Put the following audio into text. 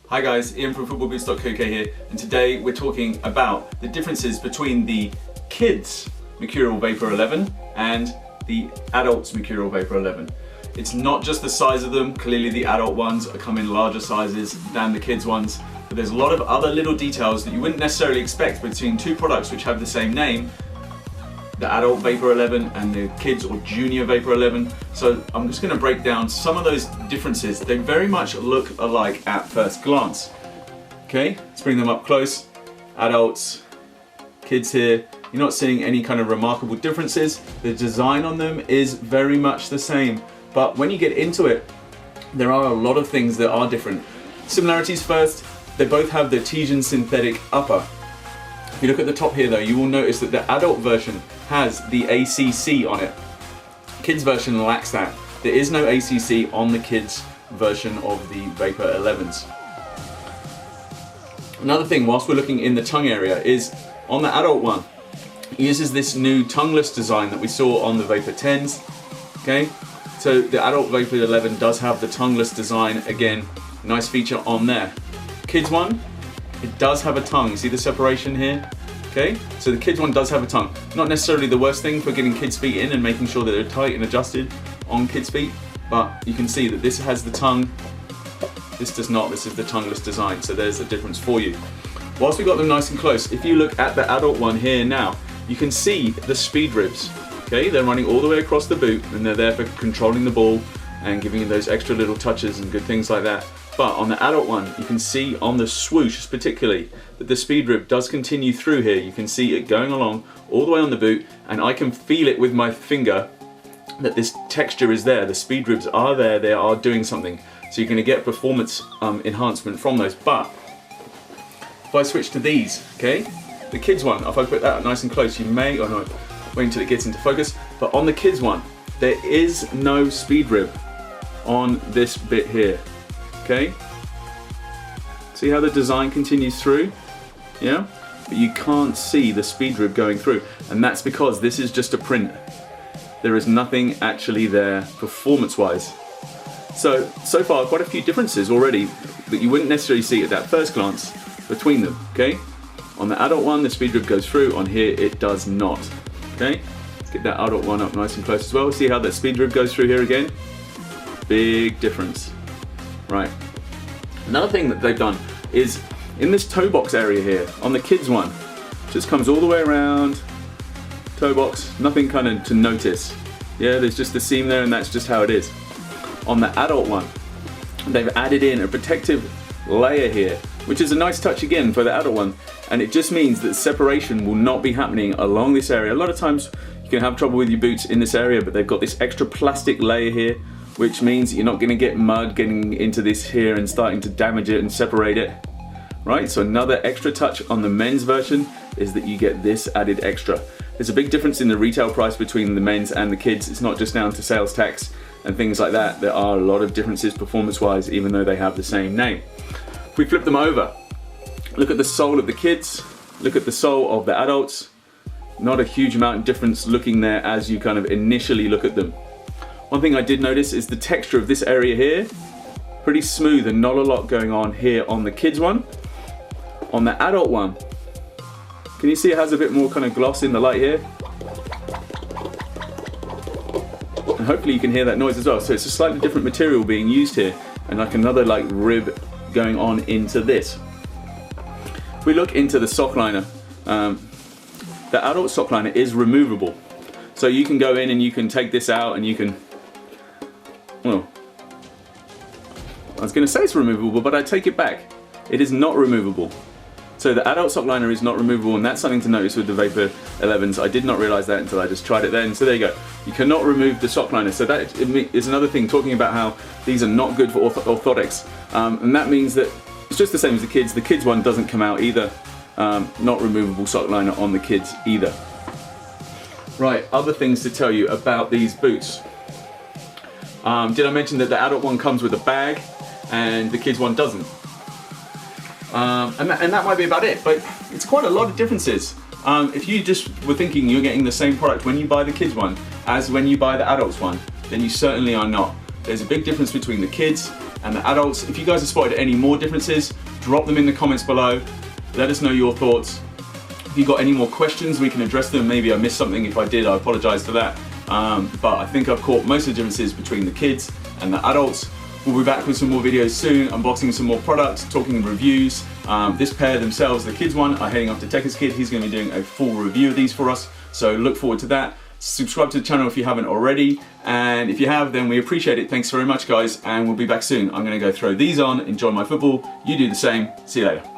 Hi guys, Ian from footballboots.co.uk here, and today we're talking about the differences between the kids Mercurial Vapor 11 and the adults Mercurial Vapor 11. It's not just the size of them. Clearly the adult ones come in larger sizes than the kids ones, but there's a lot of other little details that you wouldn't necessarily expect between two products which have the same name, the adult Vapor 11 and the kids or junior Vapor 11. So I'm just going to break down some of those differences. They very much look alike at first glance. Okay, let's bring them up close. Adults, kids here. You're not seeing any kind of remarkable differences. The design on them is very much the same, but when you get into it, there are a lot of things that are different. Similarities first, they both have the Artesian synthetic upper. If you look at the top here though, you will notice that the adult version has the ACC on it. Kids version lacks that. There is no ACC on the kids version of the Vapor 11s. Another thing whilst we're looking in the tongue area is on the adult one, it uses this new tongueless design that we saw on the Vapor 10s. Okay, so the adult Vapor 11 does have the tongueless design again, nice feature on there. Kids one, it does have a tongue. See the separation here? Okay, so the kids one does have a tongue. Not necessarily the worst thing for getting kids' feet in and making sure that they're tight and adjusted on kids' feet, but you can see that this has the tongue. This does not. This is the tongueless design, so there's a difference for you. Whilst we got them nice and close, if you look at the adult one here now, you can see the speed ribs. Okay, they're running all the way across the boot and they're there for controlling the ball and giving you those extra little touches and good things like that. But on the adult one, you can see on the swoosh particularly that the speed rib does continue through here. You can see it going along all the way on the boot, and I can feel it with my finger that this texture is there. The speed ribs are there, they are doing something. So you're going to get performance enhancement from those. But if I switch to these, okay, the kids one, if I put that nice and close, you may, oh no, wait until it gets into focus, but on the kids one, there is no speed rib on this bit here. Okay, see how the design continues through? Yeah, but you can't see the speed rib going through, and that's because this is just a print. There is nothing actually there performance-wise. So far, quite a few differences already that you wouldn't necessarily see at that first glance between them. Okay, on the adult one, the speed rib goes through. On here, it does not. Okay, let's get that adult one up nice and close as well. See how that speed rib goes through here again? Big difference. Right. Another thing that they've done is in this toe box area here on the kids one, just comes all the way around, toe box, nothing kind of to notice. Yeah, there's just the seam there and that's just how it is. On the adult one, they've added in a protective layer here, which is a nice touch again for the adult one, and it just means that separation will not be happening along this area. A lot of times you can have trouble with your boots in this area, but they've got this extra plastic layer here, which means you're not going to get mud getting into this here and starting to damage it and separate it. Right, so another extra touch on the men's version is that you get this added extra. There's a big difference in the retail price between the men's and the kids. It's not just down to sales tax and things like that. There are a lot of differences performance-wise, even though they have the same name. If we flip them over, look at the sole of the kids, look at the sole of the adults. Not a huge amount of difference looking there as you kind of initially look at them. One thing I did notice is the texture of this area here, pretty smooth and not a lot going on here on the kids one. On the adult one, can you see it has a bit more kind of gloss in the light here? And hopefully you can hear that noise as well. So it's a slightly different material being used here, and like another like rib going on into this. If we look into the sock liner, the adult sock liner is removable. So you can go in and you can take this out and you can, well, I was going to say it's removable, but I take it back. It is not removable. So the adult sock liner is not removable, and that's something to notice with the Vapor 11s. I did not realize that until I just tried it then. So there you go. You cannot remove the sock liner. So that is another thing talking about how these are not good for orthotics. And that means that it's just the same as the kids. The kids one doesn't come out either. Not removable sock liner on the kids either. Right, other things to tell you about these boots. Did I mention that the adult one comes with a bag and the kids one doesn't? And that might be about it, but it's quite a lot of differences. If you just were thinking you're getting the same product when you buy the kids one as when you buy the adults one, then you certainly are not. There's a big difference between the kids and the adults. If you guys have spotted any more differences, drop them in the comments below. Let us know your thoughts. If you've got any more questions, we can address them. Maybe I missed something. If I did, I apologize for that. But I think I've caught most of the differences between the kids and the adults. We'll be back with some more videos soon, unboxing some more products, talking reviews. This pair themselves, the kids one, are heading up to Tekker's kid. He's going to be doing a full review of these for us, so look forward to that. Subscribe to the channel if you haven't already, and if you have, then we appreciate it. Thanks very much, guys, and we'll be back soon. I'm going to go throw these on, enjoy my football. You do the same. See you later.